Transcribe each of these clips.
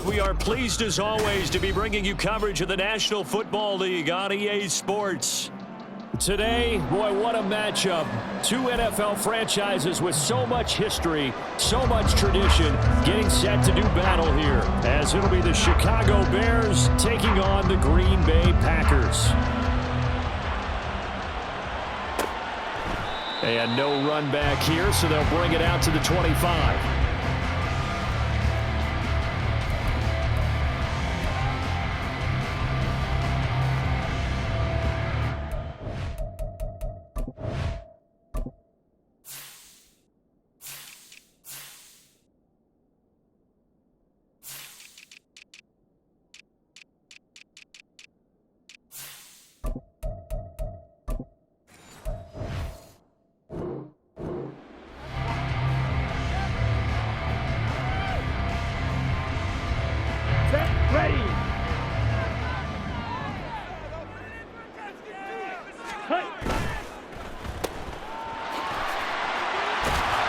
We are pleased as always to be bringing you coverage of the National Football League on EA Sports. Today, boy, what a matchup. Two NFL franchises with so much history, so much tradition, getting set to do battle here, as it'll be the Chicago Bears taking on the Green Bay Packers. And no run back here, so they'll bring it out to the 25.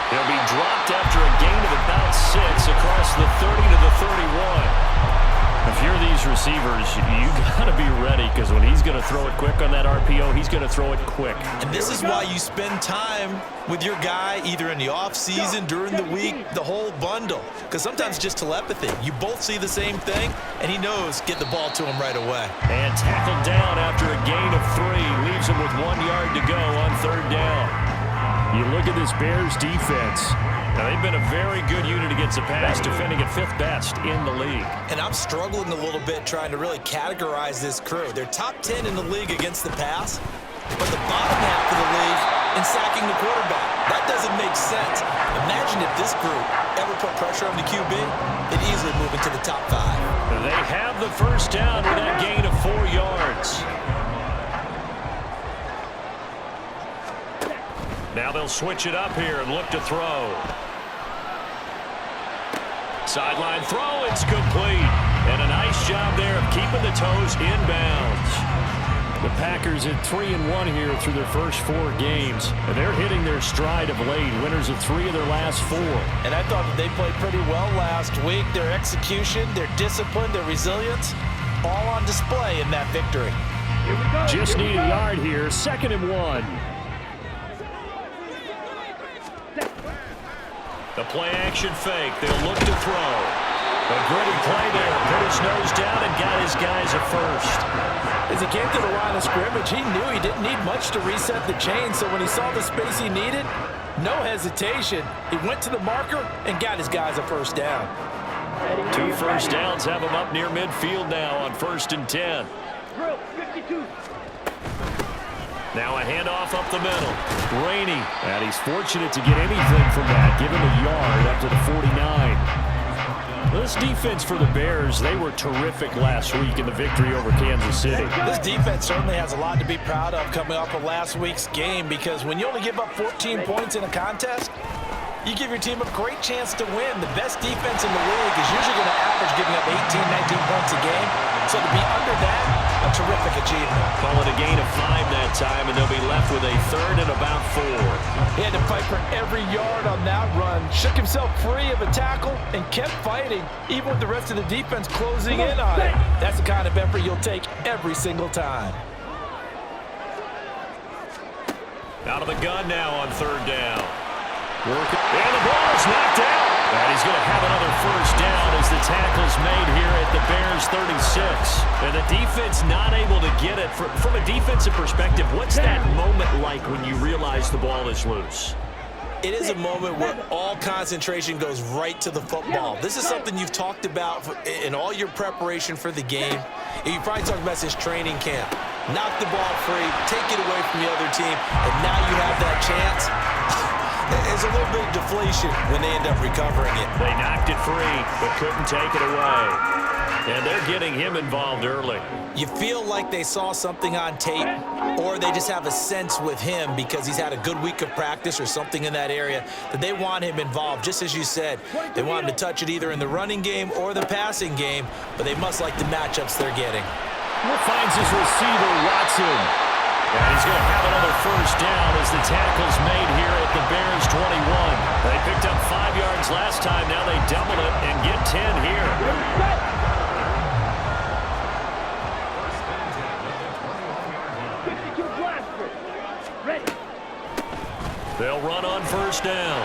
He'll be dropped after a gain of about 6 across the 30 to the 31. If you're these receivers, you got to be ready because when he's going to throw it quick on that RPO, he's going to throw it quick. And this is why you spend time with your guy either in the offseason, during the week, the whole bundle. Because sometimes just telepathy. You both see the same thing, and he knows get the ball to him right away. And tackled down after a gain of 3. Leaves him with 1 yard to go on 3rd down. You look at this Bears defense. Now, they've been a very good unit against the pass, defending at 5th best in the league. And I'm struggling a little bit trying to really categorize this crew. They're top 10 in the league against the pass, but the bottom half of the league in sacking the quarterback. That doesn't make sense. Imagine if this group ever put pressure on the QB, it'd easily move into the top 5. They have the first down with that gain of 4 yards. Now they'll switch it up here and look to throw. Sideline throw, it's complete. And a nice job there of keeping the toes inbounds. The Packers at 3-1 here through their first 4 games. And they're hitting their stride of late. Winners of 3 of their last 4. And I thought that they played pretty well last week. Their execution, their discipline, their resilience, all on display in that victory. Just need a yard here. 2nd and 1. The play-action fake. They'll look to throw. A gritty play there. Put his nose down and got his guys a first. As he came to the line of scrimmage, he knew he didn't need much to reset the chain, so when he saw the space he needed, no hesitation. He went to the marker and got his guys a first down. 2 first downs have him up near midfield now on 1st and 10. Now a handoff up the middle. Rainey, and he's fortunate to get anything from that. Give him a yard up to the 49. This defense for the Bears, they were terrific last week in the victory over Kansas City. This defense certainly has a lot to be proud of coming off of last week's game, because when you only give up 14 points in a contest, you give your team a great chance to win. The best defense in the league is usually going to average giving up 18, 19 points a game. So to be under that, a terrific achievement. Call it a gain of 5 that time, and they'll be left with a 3rd and about 4. He had to fight for every yard on that run. Shook himself free of a tackle and kept fighting, even with the rest of the defense closing in on it. That's the kind of effort you'll take every single time. Out of the gun now on 3rd down. And the ball is knocked out. And he's going to have another first down as the tackle's made here at the Bears 36. And the defense not able to get it. From a defensive perspective, what's that moment like when you realize the ball is loose? It is a moment where all concentration goes right to the football. This is something you've talked about in all your preparation for the game. You probably talked about this training camp. Knock the ball free, take it away from the other team, and now you have that chance. There's a little bit of deflation when they end up recovering it. They knocked it free, but couldn't take it away. And they're getting him involved early. You feel like they saw something on tape, or they just have a sense with him because he's had a good week of practice or something in that area that they want him involved. Just as you said, they want him to touch it either in the running game or the passing game, but they must like the matchups they're getting. Finds his receiver, Watson. And he's going to have another first down as the tackle's made here at the Bears 21. They picked up 5 yards last time. Now they double it and get 10 here. They'll run on first down.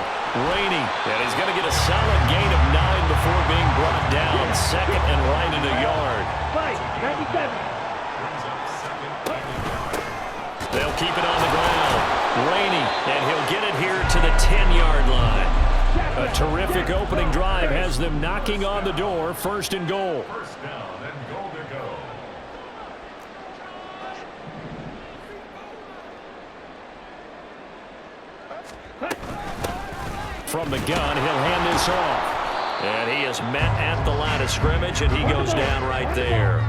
Rainey, and he's going to get a solid gain of 9 before being brought down. Second and right in a yard. 97. They'll keep it on the ground. Rainey, and he'll get it here to the 10-yard line. A terrific opening drive has them knocking on the door. First and goal. First down and goal to go. From the gun, he'll hand this off. And he is met at the line of scrimmage, and he goes down right there.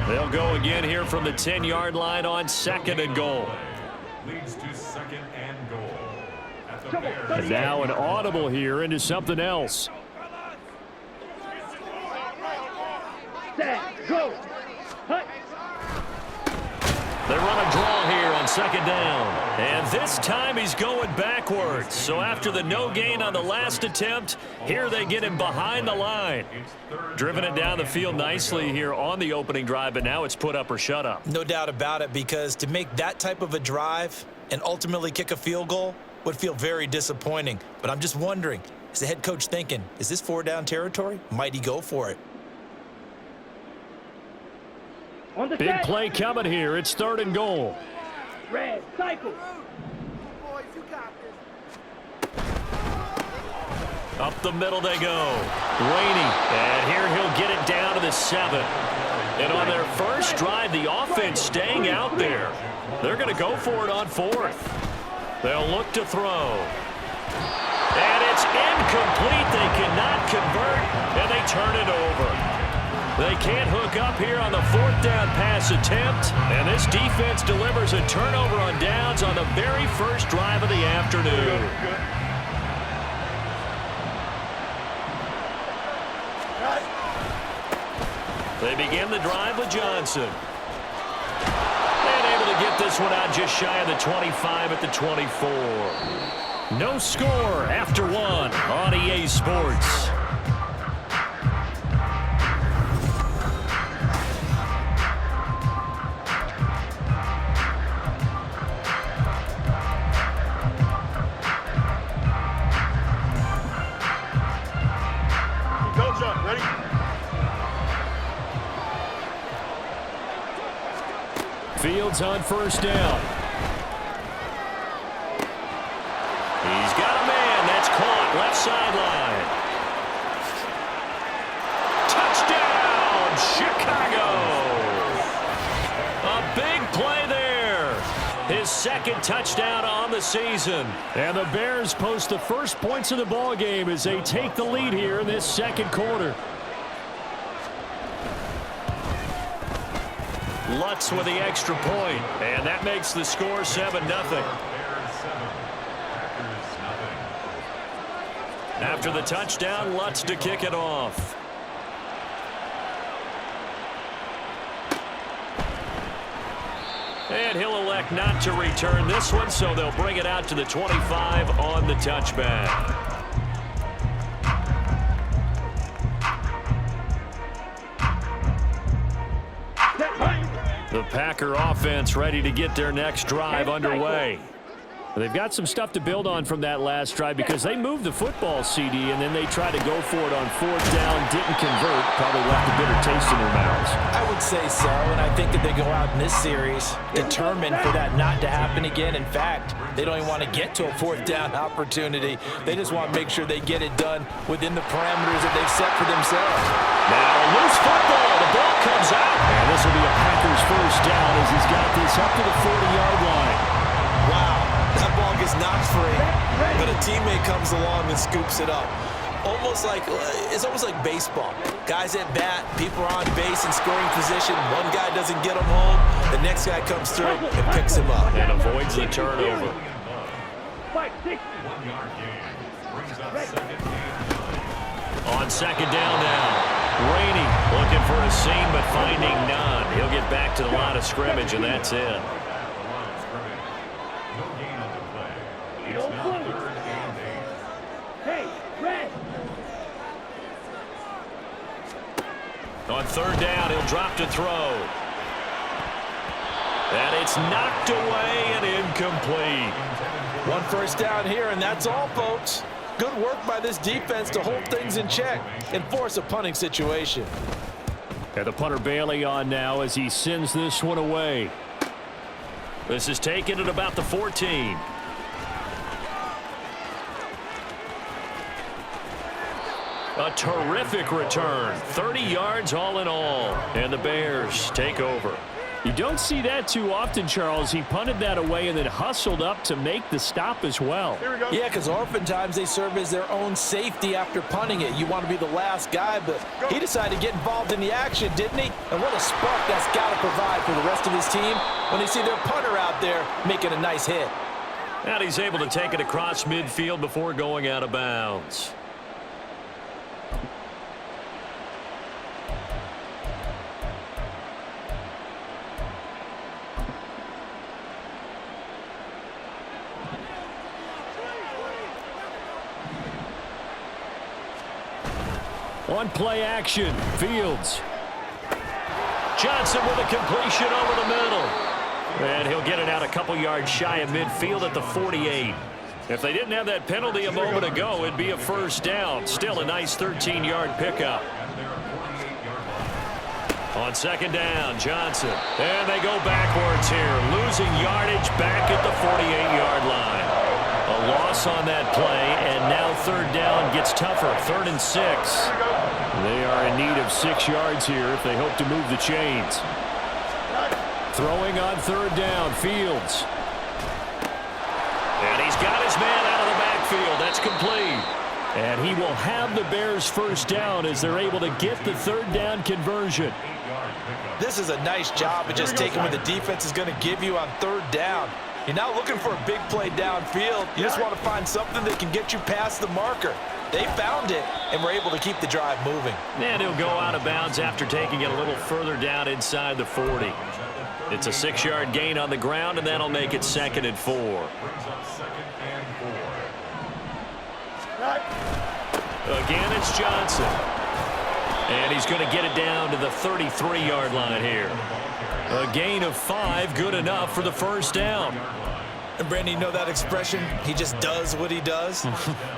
They'll go again here from the 10-yard line on second and goal. Leads to second and goal. At the Bears. And now an audible here into something else. Set, go. Hut. They run a draw here on second down. And this time he's going backwards. So after the no gain on the last attempt, here they get him behind the line. Driven it down the field nicely here on the opening drive, but now it's put up or shut up. No doubt about it, because to make that type of a drive and ultimately kick a field goal would feel very disappointing. But I'm just wondering, is the head coach thinking, is this 4-down territory? Might he go for it? On the Big set. play coming here. It's third and goal. Red, cycle. Up the middle they go. Rainey, and here he'll get it down to the 7. And on their first drive, the offense staying out there. They're going to go for it on fourth. They'll look to throw. And it's incomplete. They cannot convert, and they turn it over. They can't hook up here on the 4th down pass attempt, and this defense delivers a turnover on downs on the very first drive of the afternoon. They begin the drive with Johnson. And able to get this one out just shy of the 25 at the 24. No score after one on EA Sports. Fields on first down. He's got a man. That's caught. Left sideline. Touchdown, Chicago. A big play there. His second touchdown on the season. And the Bears post the first points of the ball game as they take the lead here in this second quarter. Lutz with the extra point, and that makes the score 7-0. After the touchdown, Lutz to kick it off. And he'll elect not to return this one, so they'll bring it out to the 25 on the touchback. The Packer offense ready to get their next drive underway. They've got some stuff to build on from that last drive because they moved the football, CD, and then they tried to go for it on 4th down, didn't convert, probably left a bitter taste in their mouths. I would say so, and I think that they go out in this series determined for that not to happen again. In fact, they don't even want to get to a 4th down opportunity. They just want to make sure they get it done within the parameters that they've set for themselves. Now, loose football. The ball comes out. And this will be a Packers first down as he's got this up to the 40-yard line. Wow, that ball gets knocked free, but a teammate comes along and scoops it up. It's almost like baseball. Guys at bat, people are on base in scoring position. One guy doesn't get him home. The next guy comes through and picks him up. And avoids the turnover. 5-6. 1 yard gain. Brings up second and 9. On second down now. Rainey looking for a seam but finding none. He'll get back to the line of scrimmage, and that's it. On third down, he'll drop to throw. And it's knocked away and incomplete. One first down here, and that's all, folks. Good work by this defense to hold things in check and force a punting situation. And the punter Bailey on now as he sends this one away. This is taken at about the 14. A terrific return. 30 yards all in all. And the Bears take over. You don't see that too often, Charles. He punted that away and then hustled up to make the stop as well. Yeah, because oftentimes they serve as their own safety after punting it. You want to be the last guy, but he decided to get involved in the action, didn't he? And what a spark that's got to provide for the rest of his team when they see their punter out there making a nice hit. And he's able to take it across midfield before going out of bounds. On play action, Fields. Johnson with a completion over the middle. And he'll get it out a couple yards shy of midfield at the 48. If they didn't have that penalty a moment ago, it'd be a first down. Still a nice 13-yard pickup. On second down, Johnson. And they go backwards here, losing yardage back at the 48-yard line. A loss on that play, and now third down gets tougher. 3rd and 6. They are in need of 6 yards here if they hope to move the chains. Throwing on third down, Fields. And he's got his man out of the backfield. That's complete. And he will have the Bears first down as they're able to get the third down conversion. This is a nice job of just taking what the defense is going to give you on third down. You're not looking for a big play downfield. You just want to find something that can get you past the marker. They found it and were able to keep the drive moving. And he'll go out of bounds after taking it a little further down inside the 40. It's a 6-yard gain on the ground, and that'll make it 2nd and 4. Again, it's Johnson. And he's going to get it down to the 33-yard line here. A gain of 5, good enough for the first down. And Brandon, you know that expression, he just does what he does?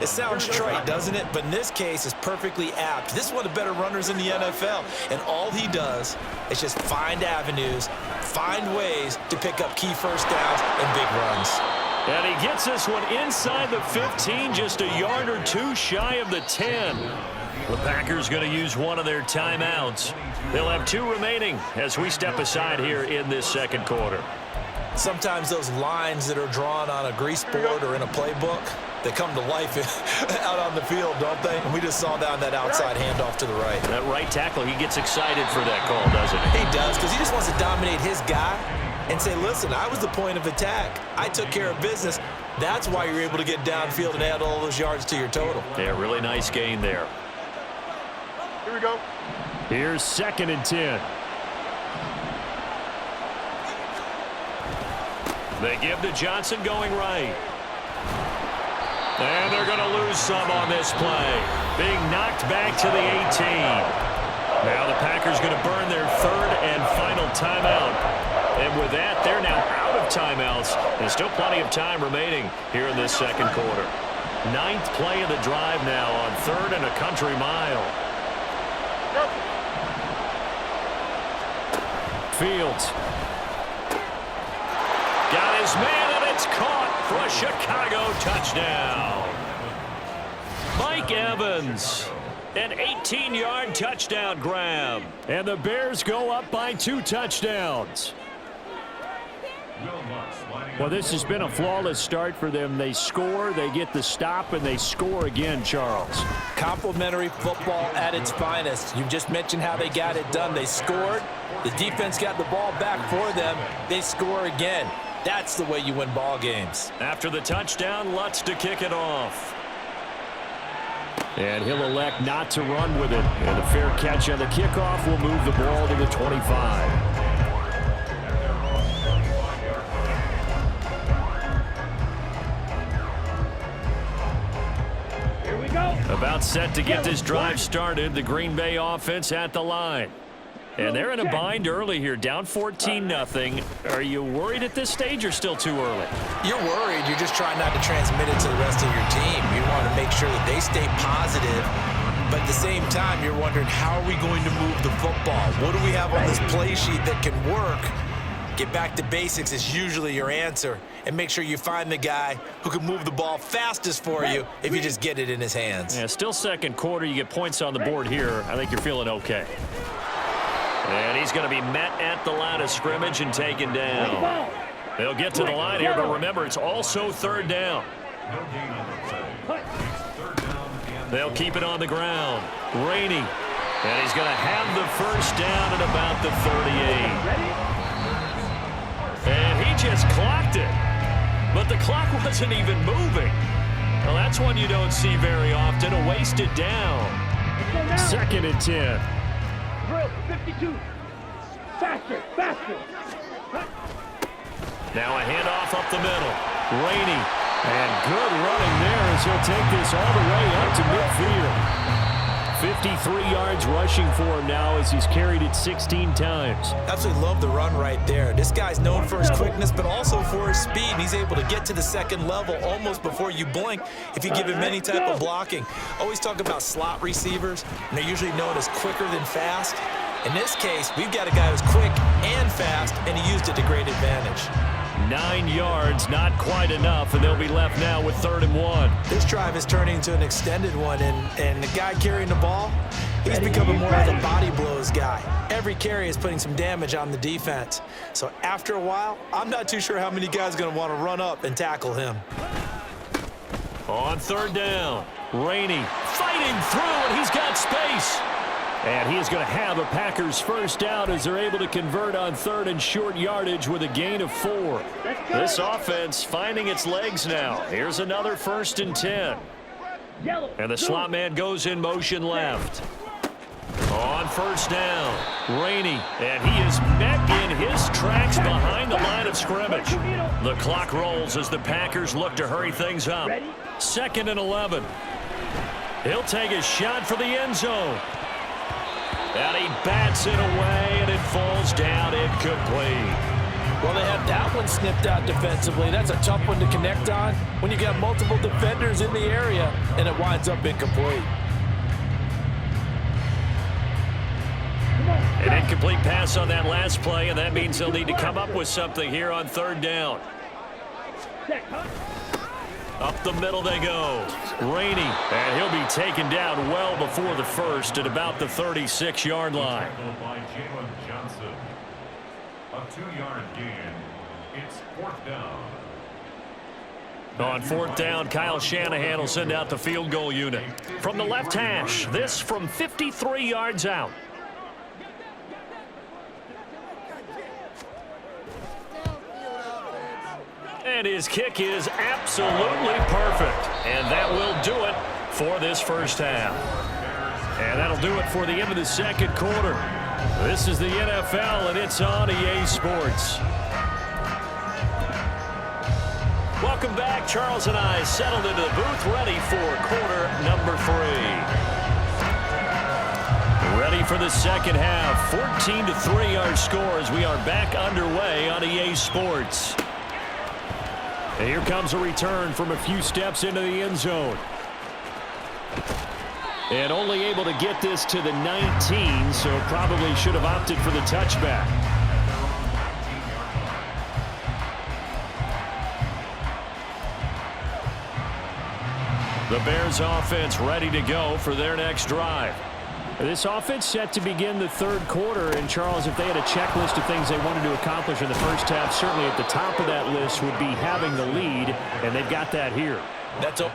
It sounds trite, doesn't it? But in this case, it's perfectly apt. This is one of the better runners in the NFL. And all he does is just find avenues, find ways to pick up key first downs and big runs. And he gets this one inside the 15, just a yard or two shy of the 10. The Packers going to use one of their timeouts. They'll have 2 remaining as we step aside here in this second quarter. Sometimes those lines that are drawn on a grease board or in a playbook, they come to life out on the field, don't they? And we just saw that on that outside handoff to the right. That right tackle, he gets excited for that call, doesn't he? He does, because he just wants to dominate his guy and say, listen, I was the point of attack. I took care of business. That's why you're able to get downfield and add all those yards to your total. Yeah, really nice gain there. Here we go. Here's 2nd and 10. They give to Johnson going right. And they're going to lose some on this play. Being knocked back to the 18. Now the Packers going to burn their 3rd and final timeout. And with that, they're now out of timeouts. There's still plenty of time remaining here in this second quarter. 9th play of the drive now on 3rd and a country mile. Fields. Got his man, and it's caught for a Chicago touchdown. Mike Evans, an 18-yard touchdown grab. And the Bears go up by 2 touchdowns. Well, this has been a flawless start for them. They score, they get the stop, and they score again, Charles. Complimentary football at its finest. You just mentioned how they got it done. They scored. The defense got the ball back for them. They score again. That's the way you win ball games. After the touchdown, Lutz to kick it off. And he'll elect not to run with it. And a fair catch on the kickoff will move the ball to the 25. About Timeout set to get this drive started. The Green Bay offense at the line. And they're in a bind early here, down 14-0. Are you worried at this stage or still too early? You're worried. You're just trying not to transmit it to the rest of your team. You want to make sure that they stay positive. But at the same time, you're wondering, how are we going to move the football? What do we have on this play sheet that can work? Get back to basics is usually your answer. And make sure you find the guy who can move the ball fastest for you if you just get it in his hands. Yeah, still second quarter. You get points on the board here. I think you're feeling okay. And he's going to be met at the line of scrimmage and taken down. They'll get to the line here, but remember, it's also third down. No gain on the play. It's third down and They'll keep it on the ground. Rainey. And he's going to have the first down at about the 38. And he just clocked it. But the clock wasn't even moving. Well, that's one you don't see very often. A wasted down. 2nd and 10. Drill 52. Faster, faster. Now a handoff up the middle. Rainey. And good running there as he'll take this all the way up to midfield. 53 yards rushing for him now as he's carried it 16 times. Absolutely love the run right there. This guy's known for his quickness, but also for his speed. And he's able to get to the second level almost before you blink if you give him any type of blocking. Always talk about slot receivers, and they're usually known as quicker than fast. In this case, we've got a guy who's quick and fast, and he used it to great advantage. 9 yards, not quite enough, and they'll be left now with 3rd and 1. This drive is turning into an extended one, and the guy carrying the ball, he's becoming more of a body blows guy. Every carry is putting some damage on the defense. So after a while, I'm not too sure how many guys are going to want to run up and tackle him. On 3rd down, Rainey fighting through, and he's got space. And he is going to have a Packers first down as they're able to convert on 3rd and short yardage with a gain of 4. This offense finding its legs now. Here's another 1st and 10. And the slot man goes in motion left. On 1st down, Rainey. And he is met in his tracks behind the line of scrimmage. The clock rolls as the Packers look to hurry things up. 2nd and 11. He'll take a shot for the end zone. And he bats it away, and it falls down incomplete. Well, they have that one snipped out defensively. That's a tough one to connect on when you got multiple defenders in the area, and it winds up incomplete. An incomplete pass on that last play, and that means they'll need to come up with something here on 3rd down. Up the middle they go. Rainey, and he'll be taken down well before the first at about the 36-yard line. tackled by Jalen Johnson. A 2-yard gain. It's 4th down. On 4th down, Kyle Shanahan will send out the field goal unit. From the left hash, this from 53 yards out. And his kick is absolutely perfect. And that will do it for this first half. And that'll do it for the end of the second quarter. This is the NFL, and it's on EA Sports. Welcome back. Charles and I settled into the booth, ready for quarter number 3. Ready for the second half. 14-3 our score as we are back underway on EA Sports. And here comes a return from a few steps into the end zone. And only able to get this to the 19, so probably should have opted for the touchback. The Bears offense ready to go for their next drive. This offense set to begin the third quarter. And, Charles, if they had a checklist of things they wanted to accomplish in the first half, certainly at the top of that list would be having the lead, and they've got that here. That's a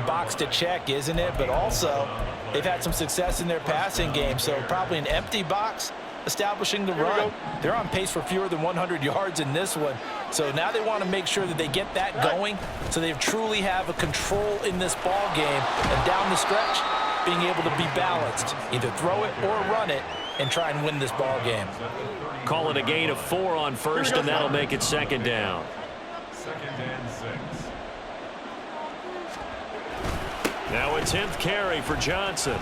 important box to check, isn't it? But also, they've had some success in their passing game, so probably an empty box establishing the run. They're on pace for fewer than 100 yards in this one. So now they want to make sure that they get that going so they truly have a control in this ball game. And down the stretch, being able to be balanced. Either throw it or run it and try and win this ball game. Call it a gain of 4 on first, and that'll make it second down. 2nd and 6. Now a 10th carry for Johnson.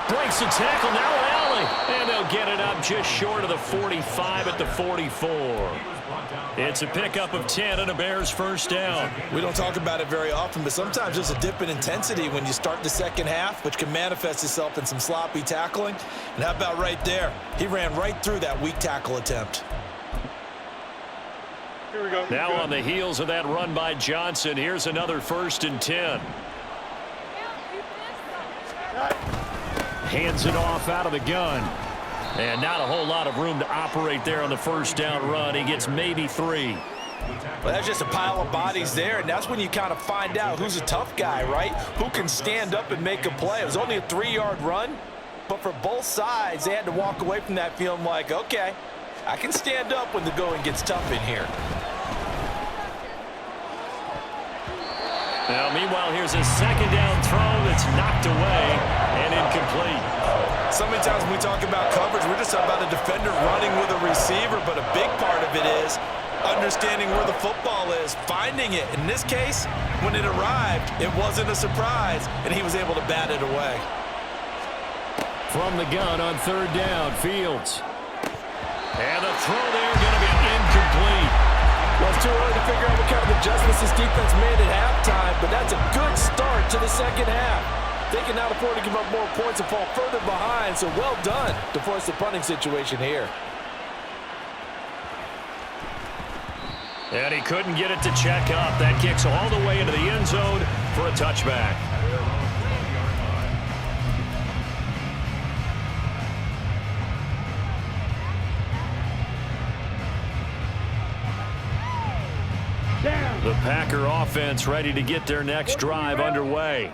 Breaks the tackle, now an alley. And they'll get it up just short of the 45 at the 44. It's a pickup of 10 and a Bears first down. We don't talk about it very often, but sometimes there's a dip in intensity when you start the second half, which can manifest itself in some sloppy tackling. And how about right there? He ran right through that weak tackle attempt. Here we go. Now on the heels of that run by Johnson, here's another 1st and 10. Hands it off out of the gun. And not a whole lot of room to operate there on the first down run. He gets maybe 3. Well, that's just a pile of bodies there, and that's when you kind of find out who's a tough guy, right? Who can stand up and make a play. It was only a 3-yard run, but for both sides, they had to walk away from that feeling like, okay, I can stand up when the going gets tough in here. Now, meanwhile, here's a second down throw that's knocked away and incomplete. So many times when we talk about coverage, we're just talking about a defender running with a receiver, but a big part of it is understanding where the football is, finding it. In this case, when it arrived, it wasn't a surprise, and he was able to bat it away. From the gun on 3rd down, Fields. And the throw there going to be incomplete. Well, it's too early to figure out what kind of adjustments this defense made at halftime, but that's a good start to the second half. They can now afford to give up more points and fall further behind, so well done to force the punting situation here. And he couldn't get it to check up. That kicks all the way into the end zone for a touchback. The Packer offense ready to get their next drive underway.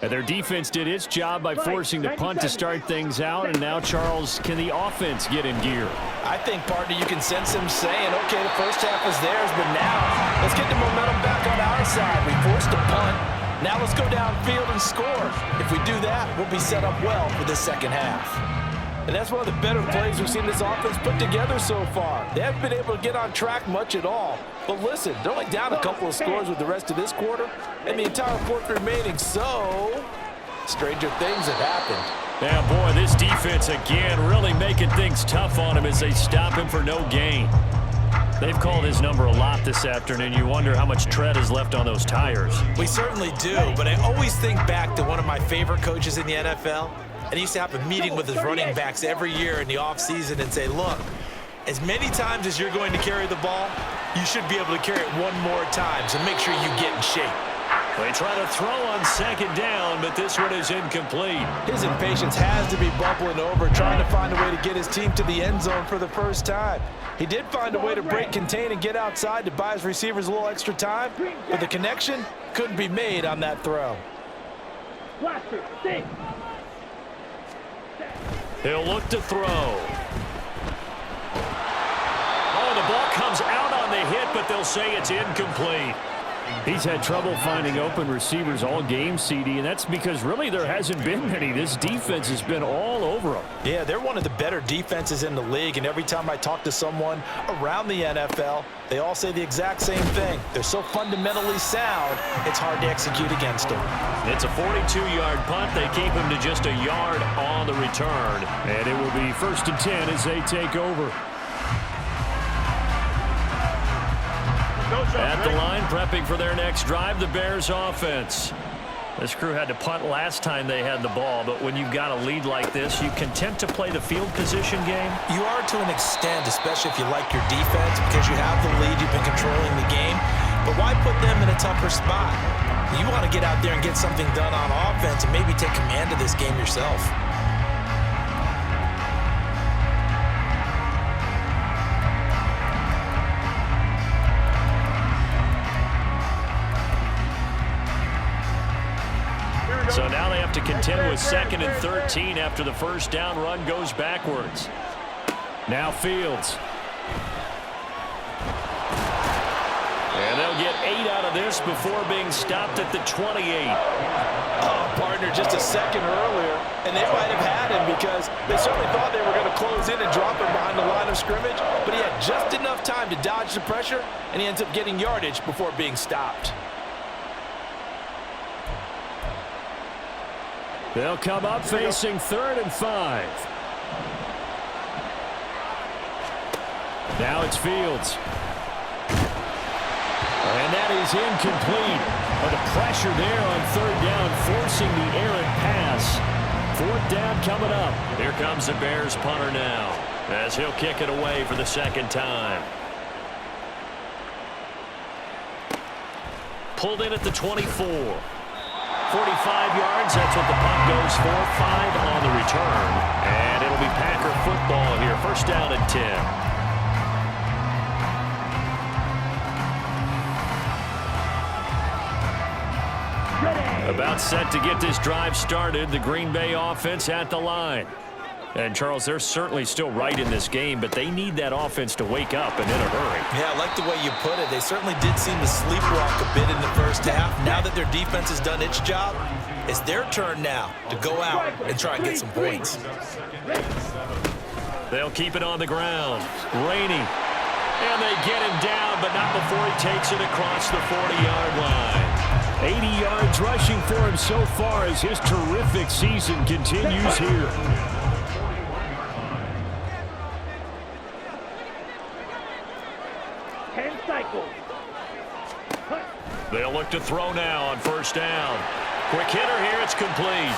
And their defense did its job by forcing the punt to start things out. And now, Charles, can the offense get in gear? I think, partner, you can sense them saying, okay, the first half is theirs, but now let's get the momentum back on our side. We forced a punt. Now let's go downfield and score. If we do that, we'll be set up well for the second half. And that's one of the better plays we've seen this offense put together so far. They haven't been able to get on track much at all. But listen, they're only down a couple of scores with the rest of this quarter and the entire fourth remaining. So, stranger things have happened. Yeah, boy, this defense again really making things tough on him as they stop him for no gain. They've called his number a lot this afternoon. You wonder how much tread is left on those tires. We certainly do, but I always think back to one of my favorite coaches in the NFL. And he used to have a meeting with his running backs every year in the offseason and say, look, as many times as you're going to carry the ball, you should be able to carry it one more time, so make sure you get in shape. They try to throw on 2nd down, but this one is incomplete. His impatience has to be bubbling over, trying to find a way to get his team to the end zone for the first time. He did find a way to break, contain, and get outside to buy his receivers a little extra time, but the connection couldn't be made on that throw. He'll look to throw. Oh, the ball comes out on the hit, but they'll say it's incomplete. He's had trouble finding open receivers all game, CD, and that's because really there hasn't been many. This defense has been all over them. Yeah, they're one of the better defenses in the league, and every time I talk to someone around the NFL, they all say the exact same thing. They're so fundamentally sound, it's hard to execute against them. It's a 42-yard punt. They keep him to just a yard on the return, and it will be 1st and 10 as they take over. At the line, prepping for their next drive, the Bears offense. This crew had to punt last time they had the ball, but when you've got a lead like this, you content to play the field position game? You are to an extent, especially if you like your defense, because you have the lead, you've been controlling the game. But why put them in a tougher spot? You want to get out there and get something done on offense and maybe take command of this game yourself. to contend with 2nd and 13 after the first down run goes backwards. Now Fields. And they'll get 8 out of this before being stopped at the 28. Oh, partner, just a second earlier, and they might have had him because they certainly thought they were going to close in and drop him behind the line of scrimmage, but he had just enough time to dodge the pressure, and he ends up getting yardage before being stopped. They'll come up facing 3rd and 5. Now it's Fields. And that is incomplete. But the pressure there on 3rd down, forcing the errant pass. 4th down coming up. Here comes the Bears punter now, as he'll kick it away for the 2nd time. Pulled in at the 24. 45 yards, that's what the punt goes for. 5 on the return. And it'll be Packer football here. 1st down and 10. About set to get this drive started. The Green Bay offense at the line. And, Charles, they're certainly still right in this game, but they need that offense to wake up and in a hurry. Yeah, I like the way you put it. They certainly did seem to sleepwalk a bit in the first half. Now that their defense has done its job, it's their turn now to go out and try and get some points. They'll keep it on the ground. Rainey. And they get him down, but not before he takes it across the 40-yard line. 80 yards rushing for him so far as his terrific season continues here. They'll look to throw now on 1st down. Quick hitter here, it's complete.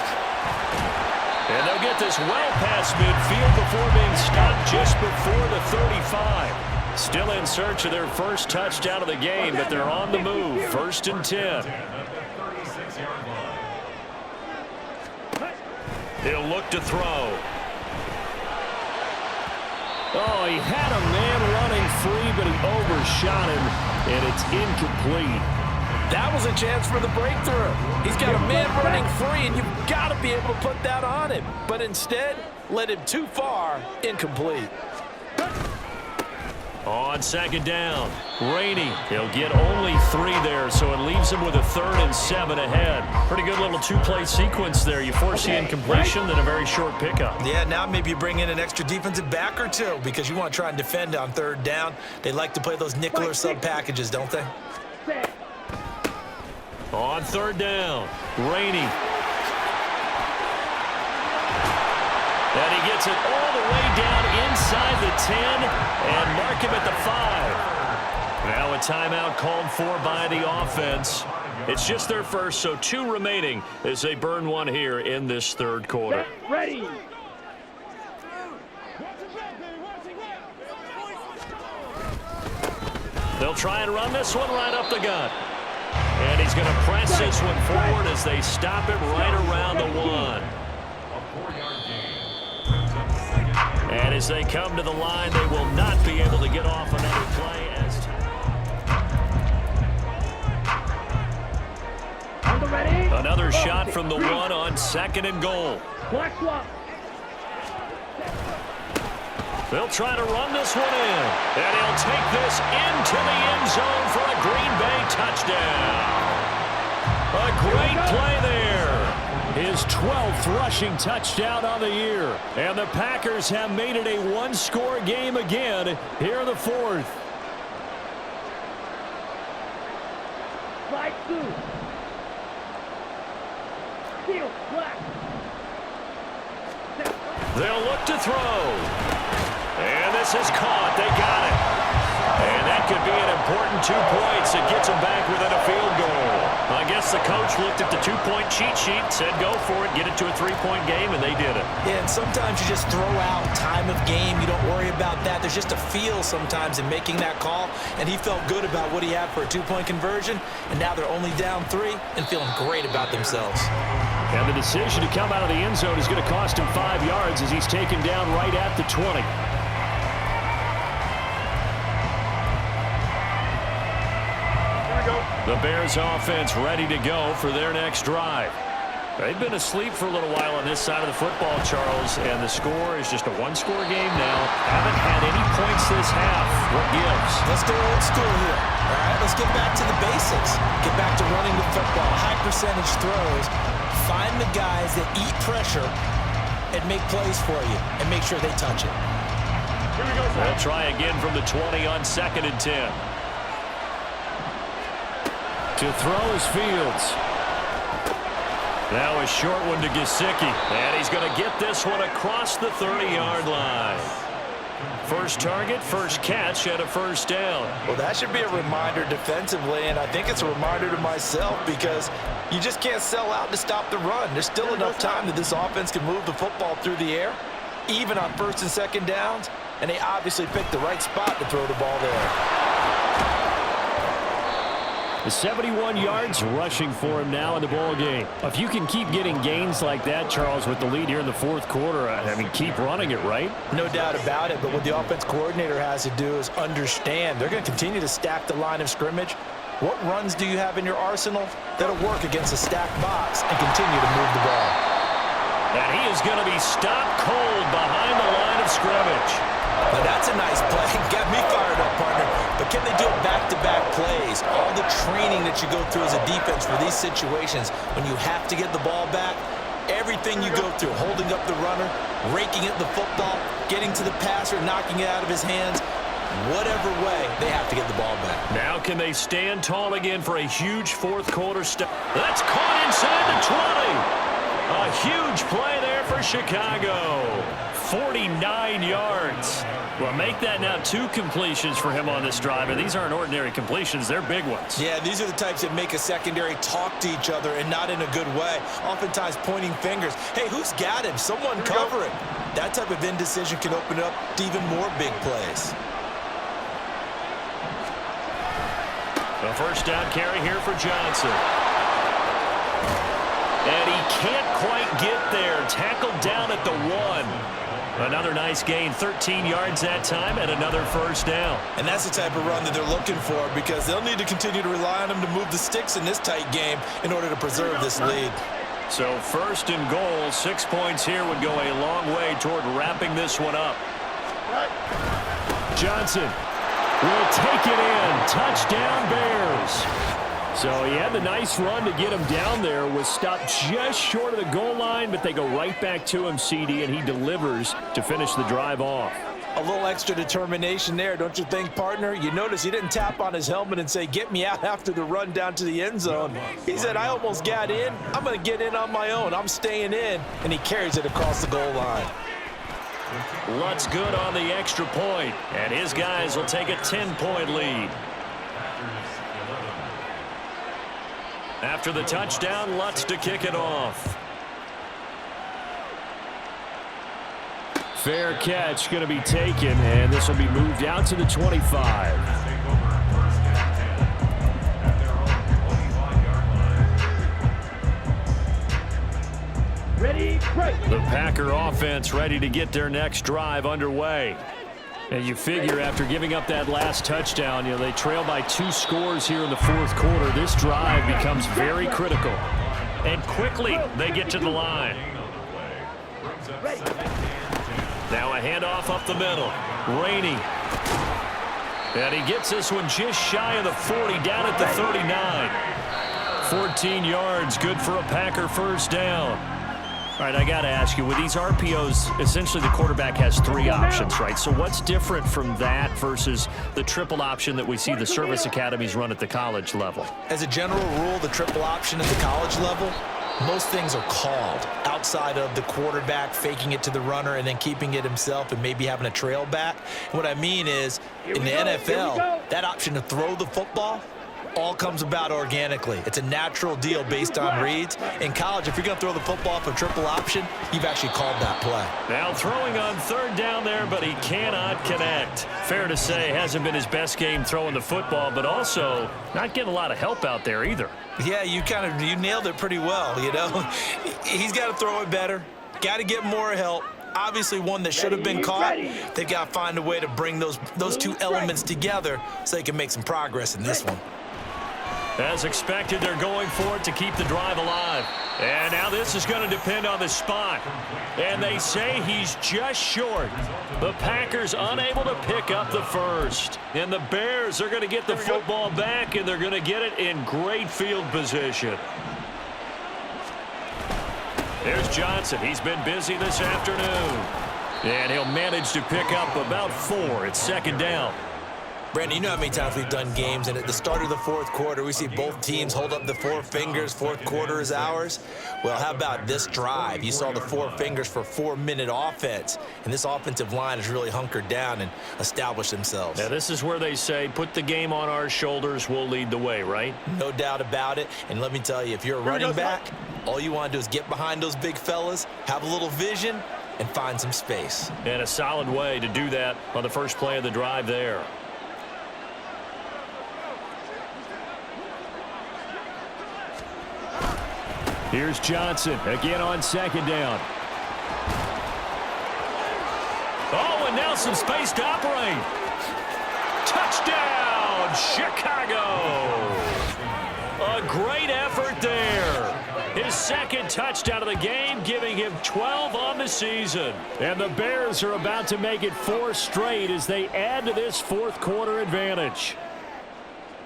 And they'll get this well past midfield before being stopped just before the 35. Still in search of their first touchdown of the game, but they're on the move. 1st and 10. He'll look to throw. Oh, he had a man running free, but he overshot him, and it's incomplete. That was a chance for the breakthrough. He's got a man running free, and you've got to be able to put that on him. But instead, led him too far, incomplete. On 2nd down, Rainey. He'll get only 3 there, so it leaves him with a 3rd and 7 ahead. Pretty good little 2-play sequence there. You force the incompletion, then a very short pickup. Yeah, now maybe you bring in an extra defensive back or two because you want to try and defend on 3rd down. They like to play those nickel or sub packages, don't they? On 3rd down, Rainey. And he gets it all the way down inside the 10 and mark him at the 5. Now a timeout called for by the offense. It's just their first, so 2 remaining as they burn one here in this 3rd quarter. Ready. They'll try and run this one right up the gut. And he's going to press this one forward as they stop it right around the 1. And as they come to the line, they will not be able to get off another play. Another shot from the 1 on 2nd and goal. They'll try to run this one in. And he'll take this into the end zone for a Green Bay touchdown. A great play there. His 12th rushing touchdown on the year. And the Packers have made it a 1-score game again here in the 4th. Slide 2. Field, black. They'll look to throw. And this is caught. They got it. And that could be an important 2 points. It gets them back within a field goal. I guess the coach looked at the 2-point cheat sheet, said go for it, get it to a 3-point game, and they did it. Yeah, and sometimes you just throw out time of game. You don't worry about that. There's just a feel sometimes in making that call, and he felt good about what he had for a 2-point conversion, and now they're only down 3 and feeling great about themselves. And the decision to come out of the end zone is going to cost him 5 yards as he's taken down right at the 20. The Bears offense ready to go for their next drive. They've been asleep for a little while on this side of the football, Charles, and the score is just a one-score game now. Haven't had any points this half. What gives? Let's go old school here. All right, let's get back to the basics. Get back to running the football, high percentage throws. Find the guys that eat pressure and make plays for you, and make sure they touch it. Here we go, They'll try again from the 20 on 2nd and 10. To throw is Fields. Now a short one to Gesicki. And he's going to get this one across the 30-yard line. First target, first catch, and a first down. Well, that should be a reminder defensively, and I think it's a reminder to myself because you just can't sell out to stop the run. There's still enough time that this offense can move the football through the air, even on 1st and 2nd downs, and they obviously picked the right spot to throw the ball there. The 71 yards rushing for him now in the ball game. If you can keep getting gains like that, Charles, with the lead here in the 4th quarter, I mean, keep running it, right? No doubt about it, but what the offense coordinator has to do is understand they're going to continue to stack the line of scrimmage. What runs do you have in your arsenal that'll work against a stacked box and continue to move the ball? And he is going to be stopped cold behind the line of scrimmage. Now that's a nice play. Got me fired up, partner. But can they do it back-to-back plays? All the training that you go through as a defense for these situations, when you have to get the ball back, everything you go through, holding up the runner, raking at the football, getting to the passer, knocking it out of his hands, whatever way, they have to get the ball back. Now can they stand tall again for a huge 4th quarter stop? That's caught inside the 20. A huge play there for Chicago. 49 yards. Well, make that now 2 completions for him on this drive, and these aren't ordinary completions. They're big ones. Yeah, these are the types that make a secondary talk to each other and not in a good way. Oftentimes pointing fingers. Hey, who's got him? Someone cover it. That type of indecision can open up to even more big plays. A first down carry here for Johnson. And he can't quite get there. Tackled down at the 1. Another nice gain, 13 yards that time, and another first down. And that's the type of run that they're looking for because they'll need to continue to rely on him to move the sticks in this tight game in order to preserve this lead. So 1st and goal, 6 points here would go a long way toward wrapping this one up. Johnson will take it in. Touchdown, Bears. So he had the nice run to get him down there, was stopped just short of the goal line, but they go right back to him, CD, and he delivers to finish the drive off. A little extra determination there, don't you think, partner? You notice he didn't tap on his helmet and say, get me out after the run down to the end zone. He said, I almost got in. I'm going to get in on my own. I'm staying in. And he carries it across the goal line. Lutz good on the extra point, and his guys will take a 10-point lead. After the touchdown, Lutz to kick it off. Fair catch going to be taken, and this will be moved out to the 25. Ready, break. The Packer offense ready to get their next drive underway. And you figure after giving up that last touchdown, you know, they trail by 2 scores here in the 4th quarter. This drive becomes very critical. And quickly they get to the line. Now a handoff up the middle. Rainey. And he gets this one just shy of the 40, down at the 39. 14 yards, good for a Packer first down. All right, I got to ask you, with these RPOs, essentially the quarterback has 3 options, right? So what's different from that versus the triple option that we see the service academies run at the college level? As a general rule, the triple option at the college level, most things are called outside of the quarterback faking it to the runner and then keeping it himself and maybe having a trail back. What I mean is, in the NFL, that option to throw the football all comes about organically. It's a natural deal based on reads. In college, if you're going to throw the football for triple option, you've actually called that play. Now throwing on 3rd down there, but he cannot connect. Fair to say, hasn't been his best game throwing the football, but also not getting a lot of help out there either. Yeah, you nailed it pretty well, you know. He's got to throw it better, got to get more help. Obviously one that should have been caught. They've got to find a way to bring those 2 elements together so they can make some progress in this one. As expected, they're going for it to keep the drive alive. And now this is going to depend on the spot. And they say he's just short. The Packers unable to pick up the first. And the Bears are going to get the football back, and they're going to get it in great field position. There's Johnson. He's been busy this afternoon. And he'll manage to pick up about 4. It's second down. Brandon, you know how many times we've done games, and at the start of the fourth quarter, we see both teams hold up the 4 fingers, fourth quarter is ours. Well, how about this drive? You saw the 4 fingers for 4-minute offense, and this offensive line has really hunkered down and established themselves. Now, this is where they say, put the game on our shoulders, we'll lead the way, right? No doubt about it, and let me tell you, if you're a running back, all you want to do is get behind those big fellas, have a little vision, and find some space. And a solid way to do that on the first play of the drive there. Here's Johnson again on second down. Oh, and now some space to operate. Touchdown, Chicago. A great effort there. His second touchdown of the game, giving him 12 on the season. And the Bears are about to make it 4 straight as they add to this fourth quarter advantage.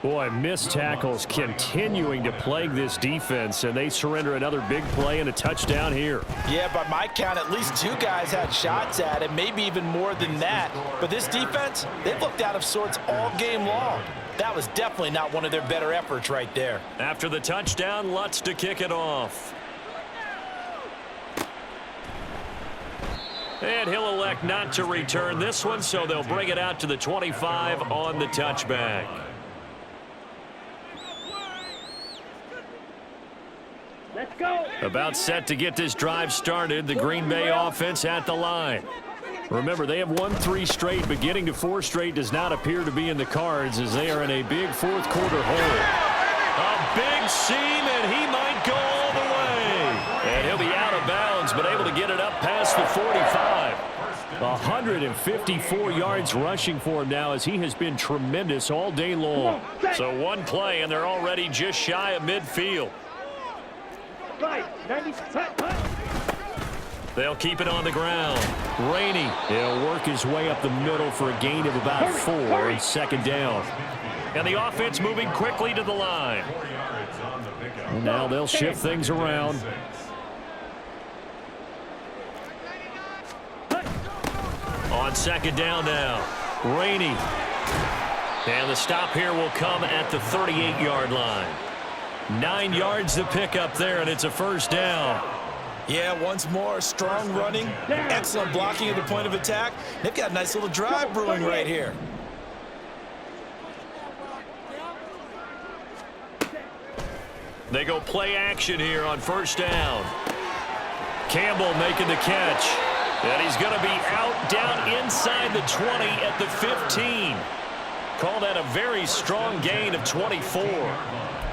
Boy, missed tackles continuing to plague this defense, and they surrender another big play and a touchdown here. Yeah, by my count, at least 2 guys had shots at it, maybe even more than that. But this defense, they looked out of sorts all game long. That was definitely not one of their better efforts right there. After the touchdown, Lutz to kick it off. And he'll elect not to return this one, so they'll bring it out to the 25 on the touchback. Let's go. About set to get this drive started, the Green Bay offense at the line. Remember, they have won 3 straight, but getting to 4 straight does not appear to be in the cards as they are in a big fourth quarter hole. A big seam, and he might go all the way. And he'll be out of bounds, but able to get it up past the 45. 154 yards rushing for him now as he has been tremendous all day long. So one play, and they're already just shy of midfield. They'll keep it on the ground. Rainey, he'll work his way up the middle for a gain of about 4 and second down. And the offense moving quickly to the line. And now they'll shift things around. On second down now, Rainey. And the stop here will come at the 38-yard line. 9 yards to pick up there, and it's a first down. Yeah, once more, strong running, excellent blocking at the point of attack. They've got a nice little drive brewing right here. They go play action here on first down. Campbell making the catch. And he's going to be out down inside the 20 at the 15. Call that a very strong gain of 24.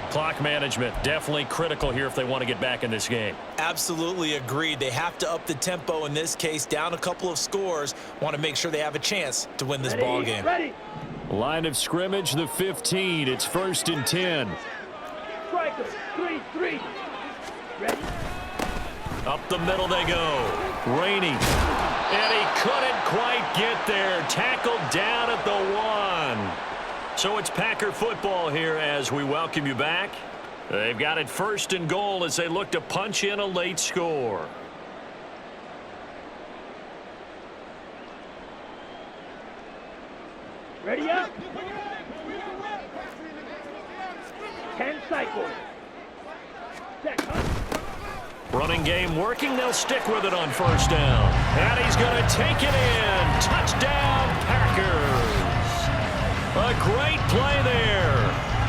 Clock management definitely critical here if they want to get back in this game. Absolutely agreed. They have to up the tempo in this case, down a couple of scores. Want to make sure they have a chance to win this ball game. Line of scrimmage, the 15. It's first and 10. Striker, 3-3. Ready? Up the middle they go. Rainey. And he couldn't quite get there. Tackled down at the 1. So it's Packer football here as we welcome you back. They've got it first and goal as they look to punch in a late score. Ready up. 10 cycles. Set. Running game working. They'll stick with it on first down. And he's going to take it in. Touchdown, Packers. A great play there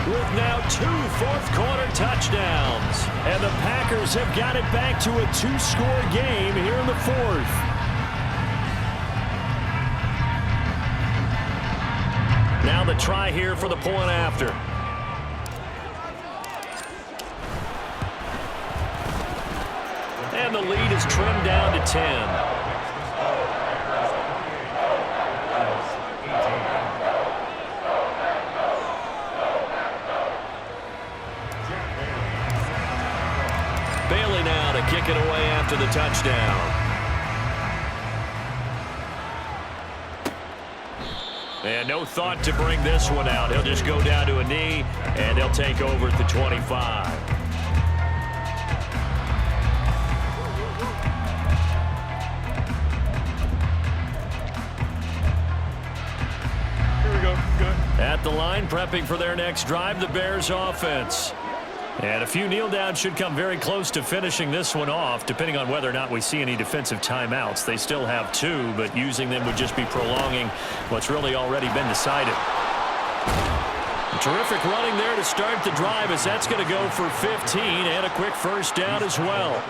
with now 2 fourth-quarter touchdowns. And the Packers have got it back to a 2-score game here in the fourth. Now the try here for the point after. And the lead is trimmed down to 10. to kick it away after the touchdown. And no thought to bring this one out. He'll just go down to a knee, and they'll take over at the 25. Here we go. Good. At the line, prepping for their next drive, the Bears offense. And a few kneel downs should come very close to finishing this one off, depending on whether or not we see any defensive timeouts. They still have 2, but using them would just be prolonging what's really already been decided. Terrific running there to start the drive, as that's going to go for 15 and a quick first down as well.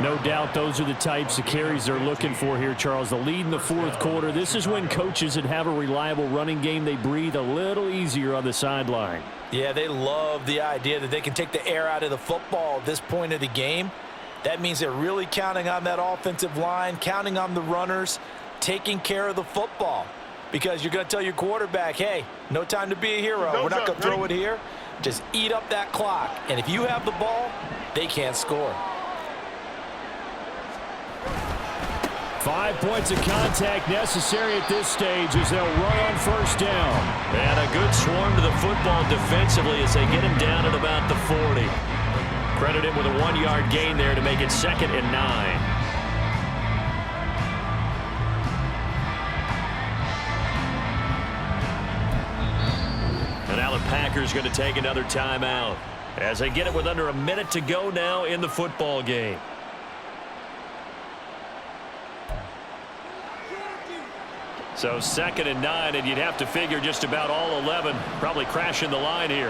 No doubt those are the types of carries they're looking for here, Charles. The lead in the fourth quarter. This is when coaches that have a reliable running game, they breathe a little easier on the sideline. Yeah, they love the idea that they can take the air out of the football at this point of the game. That means they're really counting on that offensive line, counting on the runners, taking care of the football. Because you're going to tell your quarterback, hey, no time to be a hero. We're not going to throw it here. Just eat up that clock. And if you have the ball, they can't score. 5 points of contact necessary at this stage as they'll run on first down. And a good swarm to the football defensively as they get him down at about the 40. Credit him with a 1-yard gain there to make it 2nd and 9. And now the Packers going to take another timeout as they get it with under a minute to go now in the football game. So 2nd and 9, and you'd have to figure just about all 11 probably crashing the line here.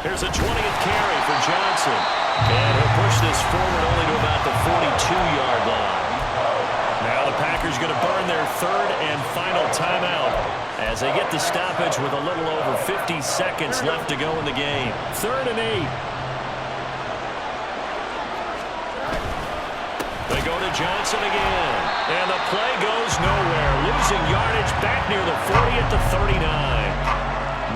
Here's a 20th carry for Johnson. And he'll push this forward only to about the 42-yard line. Now the Packers going to burn their 3rd and final timeout as they get the stoppage with a little over 50 seconds left to go in the game. 3rd and 8. They go to Johnson again. And the play goes nowhere. Losing yardage back near the 40 at the 39.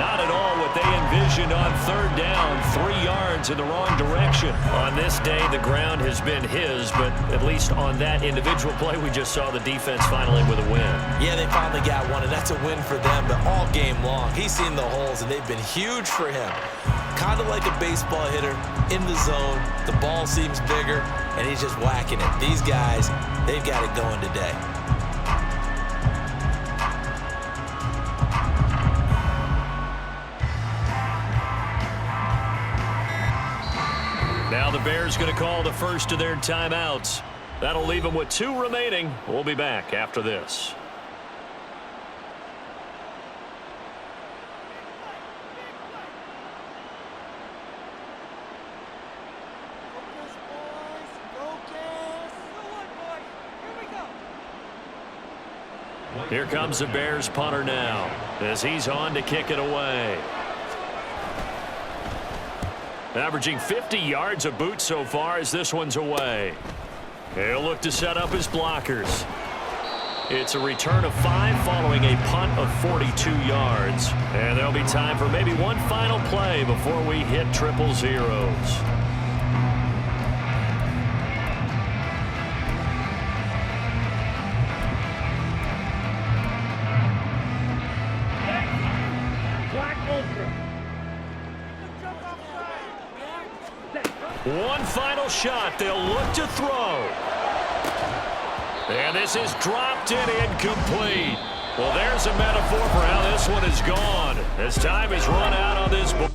Not at all what they envisioned on 3rd down. 3 yards in the wrong direction. On this day, the ground has been his, but at least on that individual play, we just saw the defense finally with a win. Yeah, they finally got one, and that's a win for them, but all game long, he's seen the holes, and they've been huge for him. Kind of like a baseball hitter in the zone. The ball seems bigger, and he's just whacking it. These guys, they've got it going today. Now the Bears going to call the first of their timeouts. That'll leave them with 2 remaining. We'll be back after this. Here comes the Bears punter now as he's on to kick it away. Averaging 50 yards a boot so far as this one's away. He'll look to set up his blockers. It's a return of 5 following a punt of 42 yards. And there'll be time for maybe one final play before we hit triple zeros. One final shot. They'll look to throw. And this is dropped and incomplete. Well, there's a metaphor for how this one is gone. As time is run out on this board.